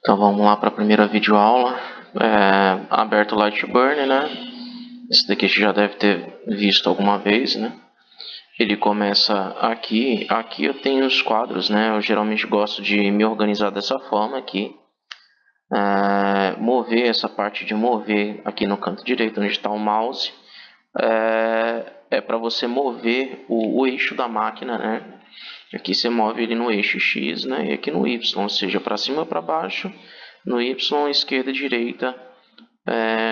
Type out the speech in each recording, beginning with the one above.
Então vamos lá para a primeira videoaula. Aberto o Lightburn, né? Esse daqui você já deve ter visto alguma vez, né? Ele começa aqui. Aqui eu tenho os quadros, né? Eu geralmente gosto de me organizar dessa forma aqui. Mover essa parte de mover aqui no canto direito, onde está o mouse. É para você mover o eixo da máquina, né? Aqui você move ele no eixo X, né? E aqui no Y, ou seja, para cima ou para baixo, no Y, esquerda e direita,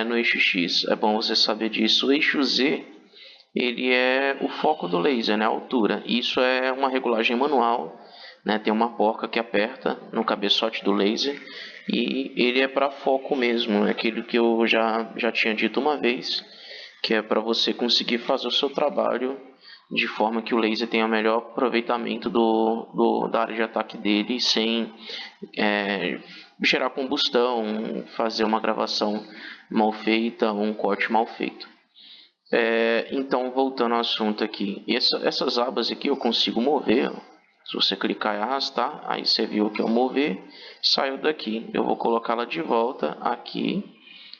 no eixo X. É bom você saber disso. O eixo Z, ele é o foco do laser, né? A altura. Isso é uma regulagem manual, né? Tem uma porca que aperta no cabeçote do laser e ele é para foco mesmo. É aquilo que eu já tinha dito uma vez, que é para você conseguir fazer o seu trabalho de forma que o laser tenha o melhor aproveitamento da área de ataque dele sem gerar combustão, fazer uma gravação mal feita ou um corte mal feito. Então, voltando ao assunto aqui, essas abas aqui eu consigo mover. Se você clicar e arrastar, aí você viu que eu mover, saiu daqui. Eu vou colocá-la de volta aqui.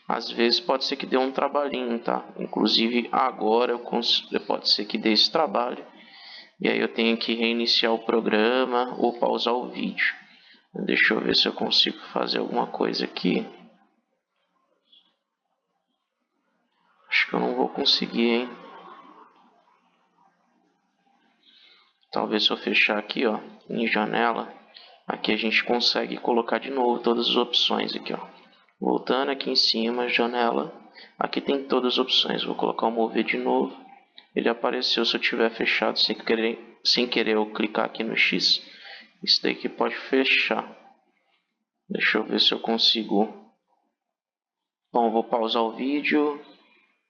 Às vezes pode ser que dê um trabalhinho, tá? Inclusive agora pode ser que dê esse trabalho. E aí eu tenho que reiniciar o programa ou pausar o vídeo. Deixa eu ver se eu consigo fazer alguma coisa aqui. Acho que eu não vou conseguir, hein? Talvez se eu fechar aqui, ó, em janela, aqui a gente consegue colocar de novo todas as opções aqui, ó. Voltando aqui em cima, janela, aqui tem todas as opções. Vou colocar o mover de novo. Ele apareceu se eu tiver fechado sem querer eu clicar aqui no X. Isso daqui pode fechar. Deixa eu ver se eu consigo. Bom, vou pausar o vídeo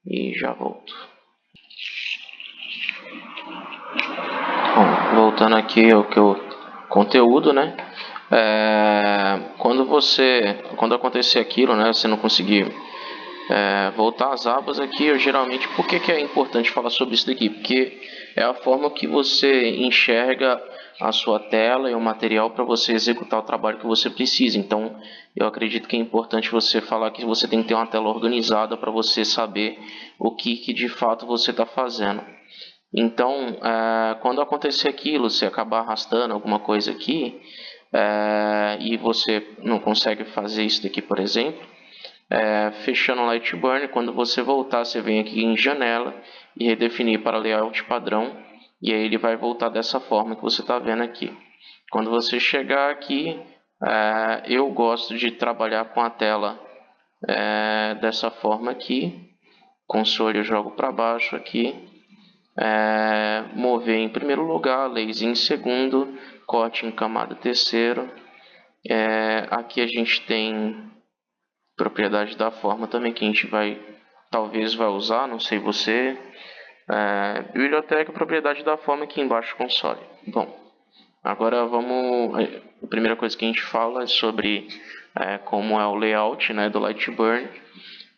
e já volto. Bom, voltando aqui ao conteúdo, né? Quando acontecer aquilo, né? Você não conseguir voltar às abas aqui, eu geralmente, por que é importante falar sobre isso daqui? Porque é a forma que você enxerga a sua tela e o material para você executar o trabalho que você precisa. Então, eu acredito que é importante você falar que você tem que ter uma tela organizada para você saber o que de fato você está fazendo. Então, quando acontecer aquilo, você acabar arrastando alguma coisa aqui e você não consegue fazer isso daqui, por exemplo, fechando o Lightburn, quando você voltar, você vem aqui em janela e redefinir para layout padrão, e aí ele vai voltar dessa forma que você está vendo aqui. Quando você chegar aqui, eu gosto de trabalhar com a tela dessa forma aqui. Console eu jogo para baixo aqui. Mover em primeiro lugar, laser em segundo, corte em camada terceiro. Aqui a gente tem propriedade da forma também que a gente talvez vai usar, não sei você. Biblioteca, propriedade da forma aqui embaixo do console. Bom, agora a primeira coisa que a gente fala é sobre como é o layout, né, do Lightburn.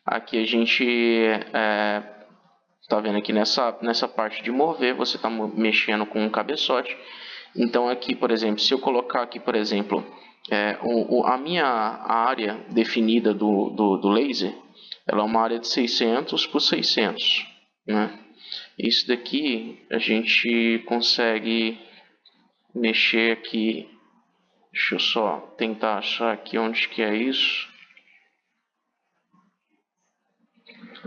Aqui a gente está vendo aqui nessa parte de mover, você está mexendo com um cabeçote. Então aqui, por exemplo, se eu colocar aqui, por exemplo, a minha área definida do laser, ela é uma área de 600 por 600, né? Isso daqui a gente consegue mexer aqui. Deixa eu só tentar achar aqui onde que é isso.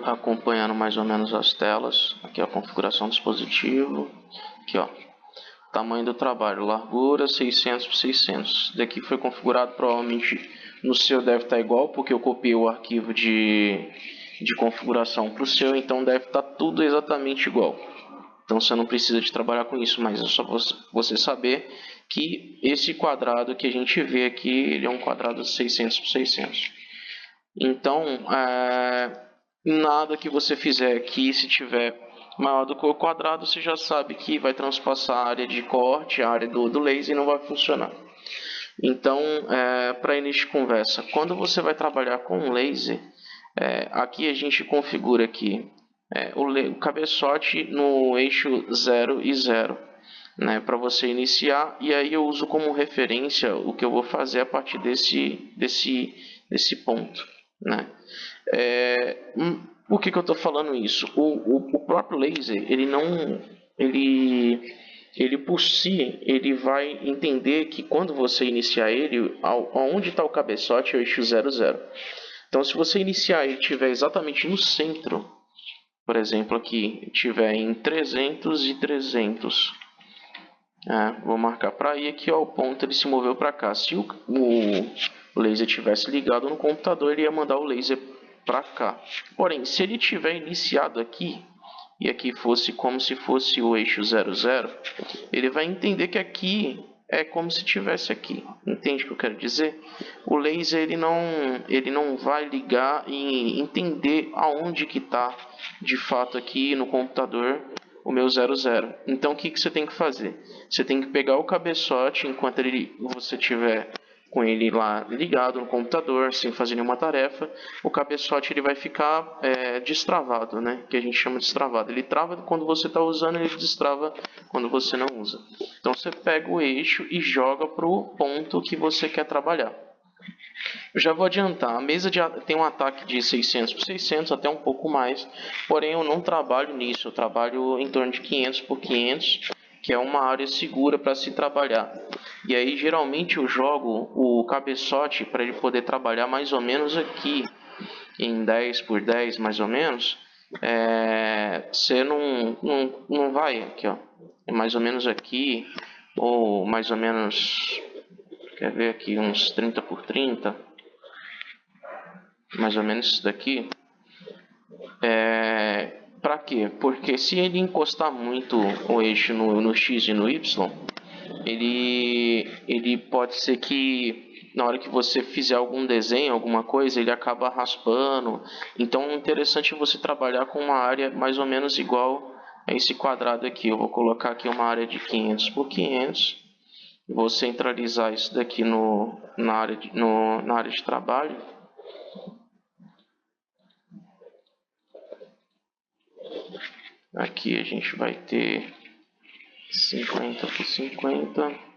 Acompanhando mais ou menos as telas. Aqui a configuração do dispositivo. Aqui, ó. Tamanho do trabalho, largura 600 por 600. Daqui foi configurado, provavelmente no seu deve estar igual, porque eu copiei o arquivo de configuração para o seu, então deve estar tudo exatamente igual. Então você não precisa de trabalhar com isso, mas é só você saber que esse quadrado que a gente vê aqui, ele é um quadrado de 600 por 600. Então, nada que você fizer aqui, se tiver maior do que o quadrado, você já sabe que vai transpassar a área de corte, a área do laser, e não vai funcionar. Então, para início de conversa, quando você vai trabalhar com laser, aqui a gente configura aqui o cabeçote no eixo 0 e 0. né, para você iniciar, e aí eu uso como referência o que eu vou fazer a partir desse ponto, né? Por que eu estou falando isso? O próprio laser, ele não, ele por si, ele vai entender que quando você iniciar ele, aonde está o cabeçote é o eixo 00. Então, se você iniciar e estiver exatamente no centro, por exemplo, aqui, estiver em 300 e 300, vou marcar para aí, aqui ó, o ponto ele se moveu para cá. Se o laser tivesse ligado no computador, ele ia mandar o laser para cá. Porém, se ele tiver iniciado aqui, e aqui fosse como se fosse o eixo 00, ele vai entender que aqui é como se tivesse aqui. Entende o que eu quero dizer? O laser ele não vai ligar e entender aonde que está de fato aqui no computador o meu 00. Então o que você tem que fazer? Você tem que pegar o cabeçote enquanto você tiver com ele lá ligado no computador, sem fazer nenhuma tarefa. O cabeçote ele vai ficar destravado, né? Que a gente chama de destravado. Ele trava quando você está usando, ele destrava quando você não usa. Então você pega o eixo e joga para o ponto que você quer trabalhar. Eu já vou adiantar, a mesa tem um ataque de 600 por 600, até um pouco mais, porém eu não trabalho nisso, eu trabalho em torno de 500 por 500, que é uma área segura para se trabalhar. E aí geralmente eu jogo o cabeçote para ele poder trabalhar mais ou menos aqui, em 10 por 10 mais ou menos. Você não vai aqui, ó, é mais ou menos aqui, ou mais ou menos, quer ver aqui, uns 30 por 30, mais ou menos isso daqui. Para quê? Porque se ele encostar muito o eixo no X e no Y, ele pode ser que na hora que você fizer algum desenho, alguma coisa, ele acaba raspando. Então é interessante você trabalhar com uma área mais ou menos igual a esse quadrado aqui. Eu vou colocar aqui uma área de 500 por 500. Vou centralizar isso daqui na área de trabalho. Aqui a gente vai ter 50 por 50.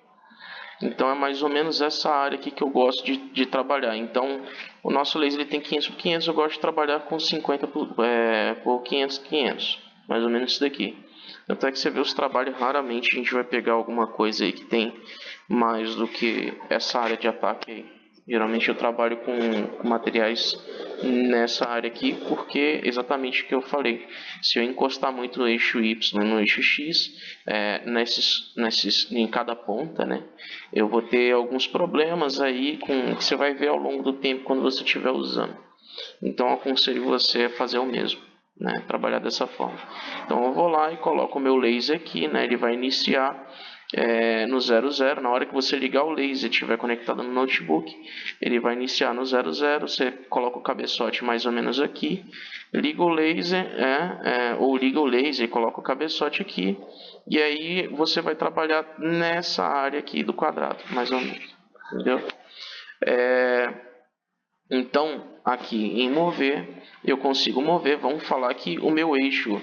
Então é mais ou menos essa área aqui que eu gosto de trabalhar. Então o nosso laser ele tem 500 por 500, eu gosto de trabalhar com 50 por 500 500. Mais ou menos isso daqui. Tanto é que você vê os trabalhos, raramente a gente vai pegar alguma coisa aí que tem mais do que essa área de ataque aí. Geralmente eu trabalho com materiais nessa área aqui, porque exatamente o que eu falei. Se eu encostar muito no eixo Y e no eixo X, em cada ponta, né, eu vou ter alguns problemas aí que você vai ver ao longo do tempo quando você estiver usando. Então eu aconselho você a fazer o mesmo, né, trabalhar dessa forma. Então eu vou lá e coloco o meu laser aqui, né, ele vai iniciar no 00, na hora que você ligar o laser e estiver conectado no notebook, ele vai iniciar no 00, você coloca o cabeçote mais ou menos aqui, liga o laser, ou liga o laser e coloca o cabeçote aqui, e aí você vai trabalhar nessa área aqui do quadrado, mais ou menos, entendeu? Então, aqui em mover, eu consigo mover, vamos falar que o meu eixo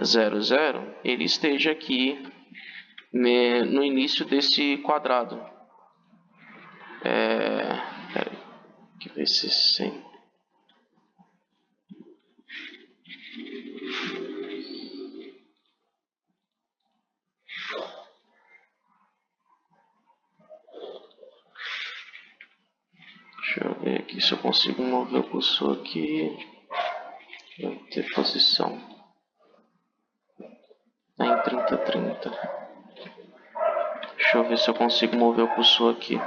00, ele esteja aqui no início desse quadrado. Peraí, deixa eu ver se sim. Deixa eu ver aqui se eu consigo mover o cursor aqui. Vai ter posição. Em 30, 30. Deixa eu ver se eu consigo mover o cursor aqui.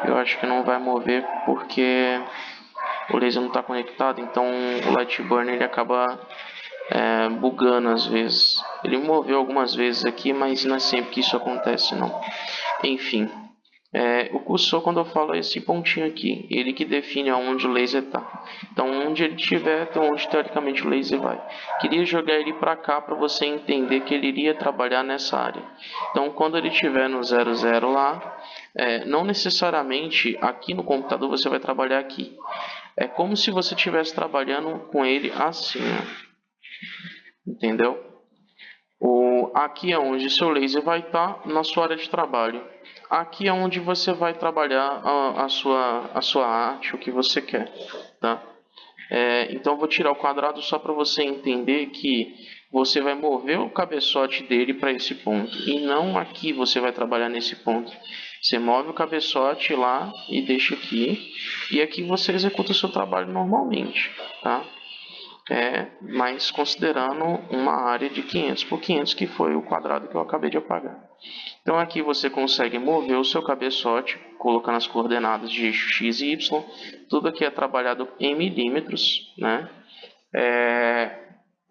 Eu acho que não vai mover porque o laser não está conectado, então o Lightburn ele acaba bugando às vezes. Ele moveu algumas vezes aqui, mas não é sempre que isso acontece não. Enfim, o cursor, quando eu falo, é esse pontinho aqui, ele que define aonde o laser está. Então onde ele estiver, então onde teoricamente o laser vai. Queria jogar ele para cá para você entender que ele iria trabalhar nessa área. Então quando ele estiver no 00 lá, não necessariamente aqui no computador você vai trabalhar aqui. É como se você estivesse trabalhando com ele assim, ó. Entendeu? Aqui é onde seu laser vai estar na sua área de trabalho. Aqui é onde você vai trabalhar a sua arte, o que você quer, tá? Então eu vou tirar o quadrado só para você entender que você vai mover o cabeçote dele para esse ponto e não aqui você vai trabalhar nesse ponto. Você move o cabeçote lá e deixa aqui, e aqui você executa o seu trabalho normalmente, tá? Mas considerando uma área de 500 por 500, que foi o quadrado que eu acabei de apagar. Então aqui você consegue mover o seu cabeçote, colocando as coordenadas de eixo x e y. Tudo aqui é trabalhado em milímetros, né?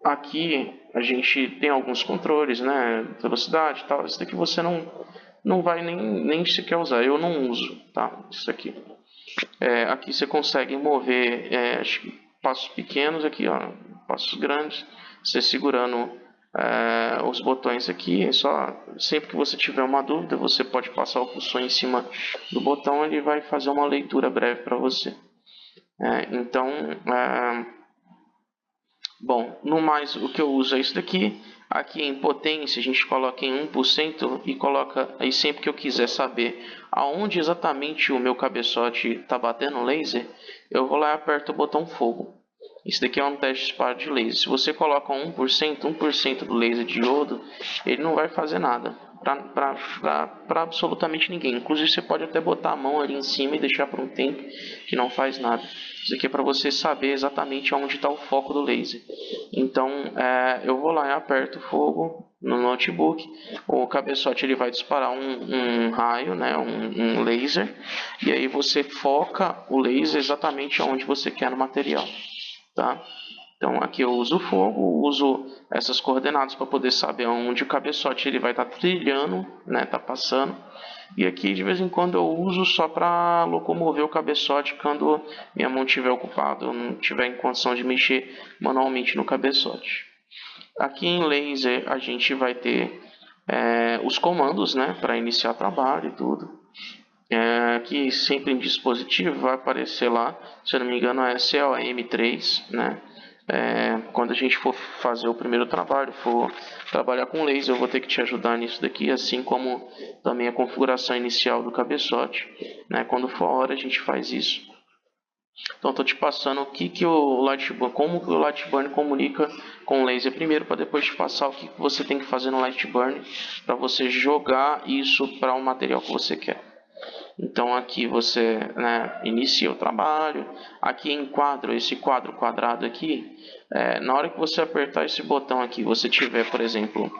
Aqui a gente tem alguns controles, né? Velocidade e tal. Isso daqui você não vai nem sequer usar. Eu não uso, tá? Isso aqui. Aqui você consegue mover passos pequenos aqui, ó, passos grandes. Você segurando os botões aqui, sempre que você tiver uma dúvida, você pode passar o cursor em cima do botão, ele vai fazer uma leitura breve para você. Bom, no mais o que eu uso é isso daqui. Aqui em potência a gente coloca em 1% e coloca aí sempre que eu quiser saber aonde exatamente o meu cabeçote está batendo o laser, eu vou lá e aperto o botão fogo. Isso daqui é um teste de disparo de laser. Se você coloca 1% do laser de iodo, ele não vai fazer nada para absolutamente ninguém. Inclusive você pode até botar a mão ali em cima e deixar por um tempo que não faz nada. Isso aqui é para você saber exatamente onde está o foco do laser. Então eu vou lá e aperto fogo no notebook. O cabeçote ele vai disparar um raio, né, um laser, e aí você foca o laser exatamente onde você quer no material. Tá? Então aqui eu uso o fogo, uso essas coordenadas para poder saber onde o cabeçote ele vai estar trilhando, né, tá passando. E aqui de vez em quando eu uso só para locomover o cabeçote quando minha mão estiver ocupada, eu não tiver em condição de mexer manualmente no cabeçote. Aqui em laser a gente vai ter os comandos, né, para iniciar trabalho e tudo. Aqui sempre em dispositivo vai aparecer lá, se eu não me engano é COM3, né? Quando a gente for fazer o primeiro trabalho, for trabalhar com laser, eu vou ter que te ajudar nisso daqui, assim como também a configuração inicial do cabeçote, né? Quando for a hora a gente faz isso. Então estou te passando o que o Lightburn, como que o Lightburn comunica com o laser primeiro, para depois te passar o que você tem que fazer no Lightburn para você jogar isso para o material que você quer. Então aqui você, né, inicia o trabalho. Aqui em quadro, esse quadro quadrado aqui, na hora que você apertar esse botão aqui, você tiver, por exemplo,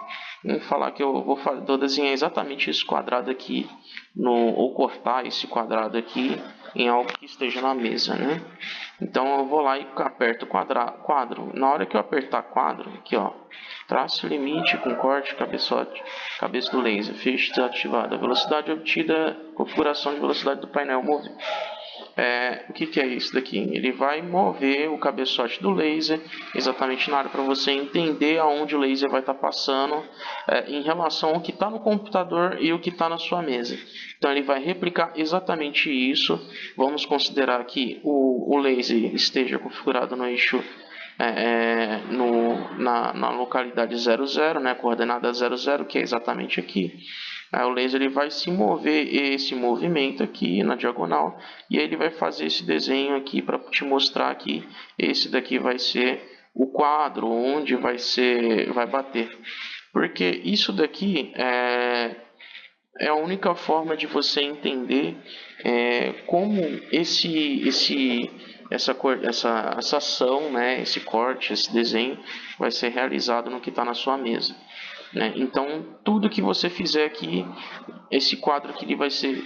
vamos falar que eu vou desenhar exatamente esse quadrado aqui, ou cortar esse quadrado aqui em algo que esteja na mesa, né? Então eu vou lá e aperto quadro. Na hora que eu apertar quadro, aqui ó, traço limite com corte, cabeçote, cabeça do laser, feixe desativado, velocidade obtida, configuração de velocidade do painel movido. O que é isso daqui? Ele vai mover o cabeçote do laser exatamente na área para você entender aonde o laser vai estar passando em relação ao que está no computador e o que está na sua mesa. Então ele vai replicar exatamente isso. Vamos considerar que o laser esteja configurado no eixo na localidade 00, né, coordenada 00, que é exatamente aqui. O laser ele vai se mover esse movimento aqui na diagonal e ele vai fazer esse desenho aqui para te mostrar que esse daqui vai ser o quadro onde vai bater. Porque isso daqui é a única forma de você entender como essa ação, né, esse corte, esse desenho vai ser realizado no que está na sua mesa. Né? Então, tudo que você fizer aqui, esse quadro aqui ele vai ser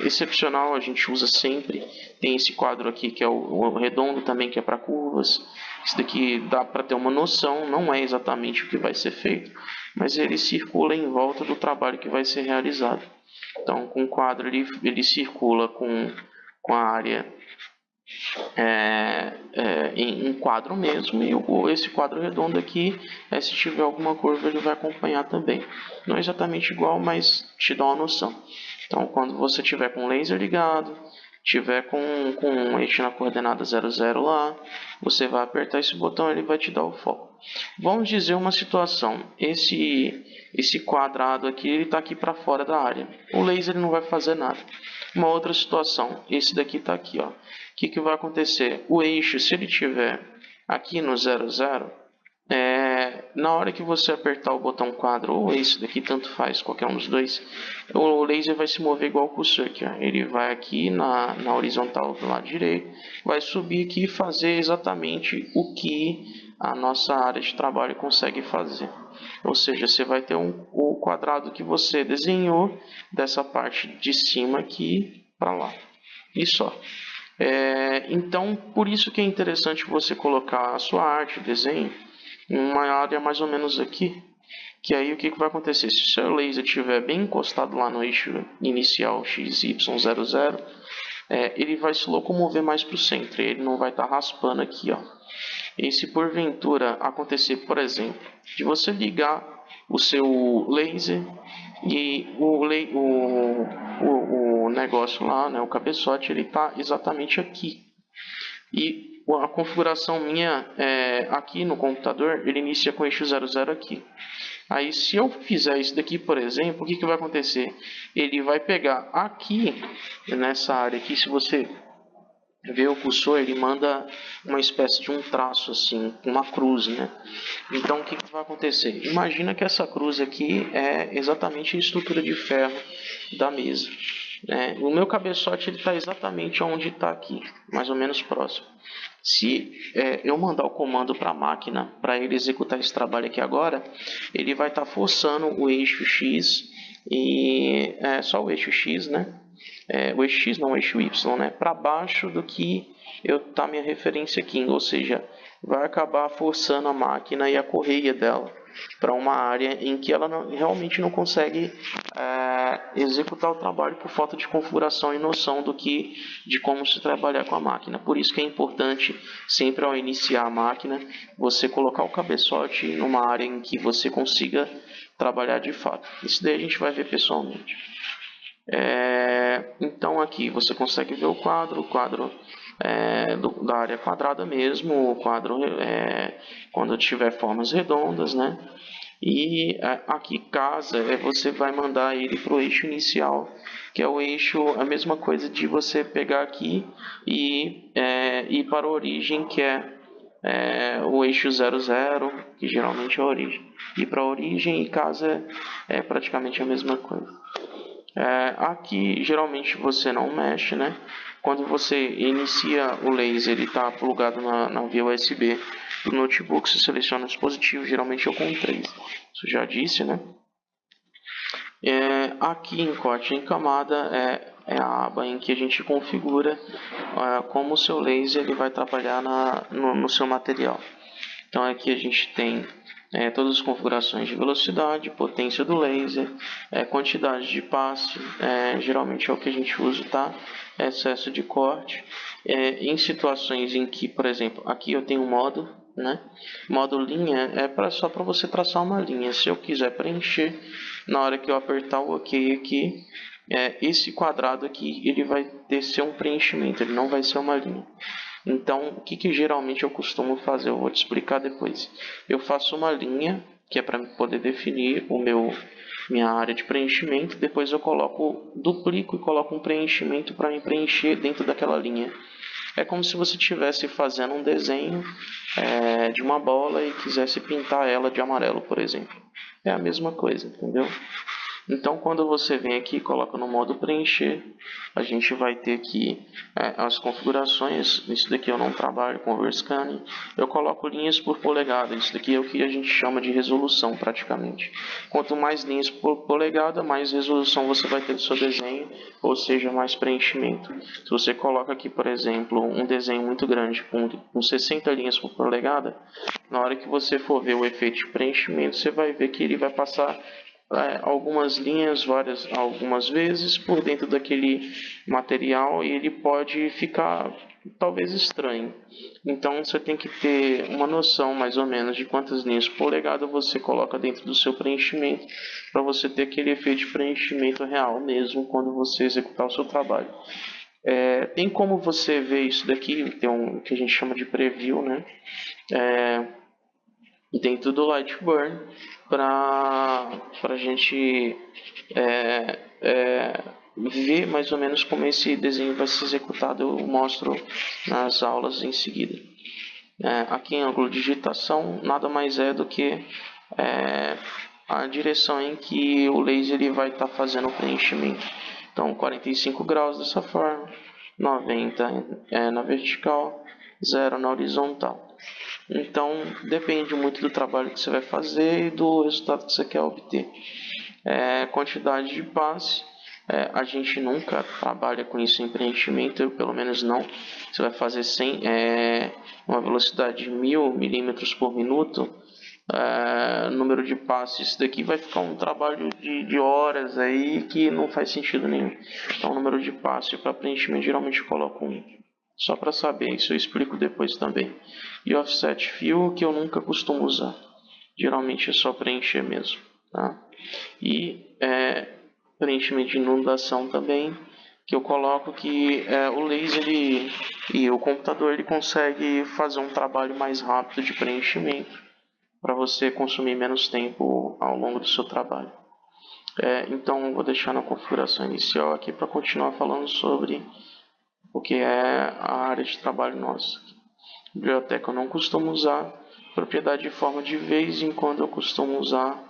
excepcional, a gente usa sempre. Tem esse quadro aqui que é o redondo também, que é para curvas. Isso daqui dá para ter uma noção, não é exatamente o que vai ser feito, mas ele circula em volta do trabalho que vai ser realizado. Então, com o quadro ele circula com a área em quadro mesmo, e esse quadro redondo aqui, se tiver alguma curva ele vai acompanhar também. Não é exatamente igual, mas te dá uma noção. Então quando você tiver com o laser ligado, tiver com um eixo na coordenada 00 lá, você vai apertar esse botão, ele vai te dar o foco. Vamos dizer uma situação, esse quadrado aqui, ele está aqui para fora da área. O laser não vai fazer nada. Uma outra situação, esse daqui está aqui, ó. O que vai acontecer? O eixo, se ele tiver aqui no 00, na hora que você apertar o botão quadro ou esse daqui, tanto faz, qualquer um dos dois, o laser vai se mover igual o cursor aqui, ó. Ele vai aqui na horizontal do lado direito, vai subir aqui e fazer exatamente o que a nossa área de trabalho consegue fazer. Ou seja, você vai ter o quadrado que você desenhou dessa parte de cima aqui para lá. E só. Então, por isso que é interessante você colocar a sua arte, o desenho, em uma área mais ou menos aqui. Que aí o que vai acontecer? Se o seu laser estiver bem encostado lá no eixo inicial XY00, ele vai se locomover mais para o centro. Ele não vai estar raspando aqui, ó. E se porventura acontecer, por exemplo, de você ligar o seu laser e o negócio lá, né, o cabeçote, ele está exatamente aqui. E a configuração minha aqui no computador, ele inicia com o eixo 00 aqui. Aí se eu fizer isso daqui, por exemplo, o que vai acontecer? Ele vai pegar aqui, nessa área aqui, se você ver o cursor, ele manda uma espécie de um traço assim, uma cruz, né? Então o que vai acontecer? Imagina que essa cruz aqui é exatamente a estrutura de ferro da mesa. O meu cabeçote está exatamente onde está aqui, mais ou menos próximo. Se eu mandar o comando para a máquina, para ele executar esse trabalho aqui agora, ele vai estar forçando o eixo X, e só o eixo X, né? O eixo X não, o eixo Y, né? Para baixo do que está minha referência aqui, ou seja, vai acabar forçando a máquina e a correia dela para uma área em que ela realmente não consegue executar o trabalho por falta de configuração e noção de como se trabalhar com a máquina. Por isso que é importante, sempre ao iniciar a máquina, você colocar o cabeçote numa área em que você consiga trabalhar de fato. Isso daí a gente vai ver pessoalmente. Então aqui você consegue ver o quadro da área quadrada mesmo, o quadro quando tiver formas redondas, né? E aqui casa, você vai mandar ele para o eixo inicial, que é o eixo, a mesma coisa de você pegar aqui e ir para a origem, que é o eixo 00, que geralmente é a origem. Ir para a origem e casa é praticamente a mesma coisa. Aqui geralmente você não mexe, né? Quando você inicia o laser, ele está plugado na via USB do notebook, você seleciona o dispositivo, geralmente eu com 3. Isso já disse, né? Aqui em corte em camada é a aba em que a gente configura como o seu laser ele vai trabalhar no seu material. Então aqui a gente tem todas as configurações de velocidade, potência do laser, quantidade de passe, geralmente é o que a gente usa, tá? Excesso de corte. Em situações em que, por exemplo, aqui eu tenho um modo, né? Modo linha só para você traçar uma linha. Se eu quiser preencher, na hora que eu apertar o OK aqui, esse quadrado aqui ele vai ser um preenchimento, ele não vai ser uma linha. Então, o que geralmente eu costumo fazer? Eu vou te explicar depois. Eu faço uma linha, que é para poder definir minha área de preenchimento. Depois eu duplico e coloco um preenchimento para me preencher dentro daquela linha. É como se você estivesse fazendo um desenho de uma bola e quisesse pintar ela de amarelo, por exemplo. É a mesma coisa, entendeu? Então, quando você vem aqui e coloca no modo preencher, a gente vai ter aqui as configurações. Isso daqui eu não trabalho com overscanning. Eu coloco linhas por polegada. Isso daqui é o que a gente chama de resolução, praticamente. Quanto mais linhas por polegada, mais resolução você vai ter do seu desenho, ou seja, mais preenchimento. Se você coloca aqui, por exemplo, um desenho muito grande com 60 linhas por polegada, na hora que você for ver o efeito de preenchimento, você vai ver que ele vai passar algumas linhas algumas vezes por dentro daquele material e ele pode ficar talvez estranho. Então você tem que ter uma noção mais ou menos de quantas linhas por polegada você coloca dentro do seu preenchimento para você ter aquele efeito de preenchimento real mesmo quando você executar o seu trabalho. Tem como você ver isso daqui, tem um que a gente chama de preview, né? Dentro do Lightburn para a gente ver mais ou menos como esse desenho vai ser executado. Eu mostro nas aulas em seguida. Aqui em ângulo de digitação nada mais é do que a direção em que o laser ele vai estar fazendo o preenchimento. Então 45 graus dessa forma, 90 na vertical, 0 na horizontal. Então depende muito do trabalho que você vai fazer e do resultado que você quer obter. Quantidade de passe, a gente nunca trabalha com isso em preenchimento, eu pelo menos não. Você vai fazer uma velocidade de 1000 milímetros por minuto, número de passes, isso daqui vai ficar um trabalho de horas aí que não faz sentido nenhum. Então, o número de passes para preenchimento geralmente eu coloco 1. Só para saber, isso eu explico depois também. E offset fill que eu nunca costumo usar. Geralmente é só preencher mesmo. Tá? E preenchimento de inundação também, que eu coloco que o laser e o computador ele consegue fazer um trabalho mais rápido de preenchimento para você consumir menos tempo ao longo do seu trabalho. Então vou deixar na configuração inicial aqui para continuar falando sobre o que é a área de trabalho nossa. Biblioteca eu não costumo usar, propriedade de forma de vez em quando eu costumo usar,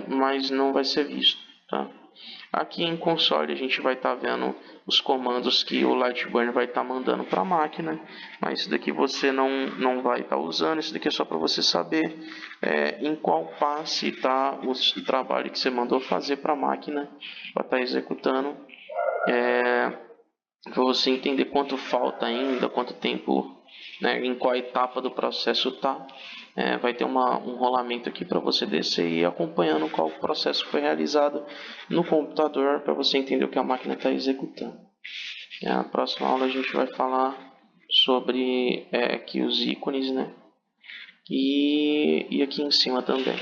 mas não vai ser visto. Tá? Aqui em console a gente vai estar vendo os comandos que o Lightburn vai estar mandando para a máquina, mas isso daqui você não vai estar usando, isso daqui é só para você saber em qual passe está o trabalho que você mandou fazer para a máquina para estar executando, para você entender quanto falta ainda, quanto tempo, né, em qual etapa do processo está. Vai ter um rolamento aqui para você descer e ir acompanhando qual processo foi realizado no computador para você entender o que a máquina está executando. Na próxima aula a gente vai falar sobre aqui os ícones, né? E aqui em cima também.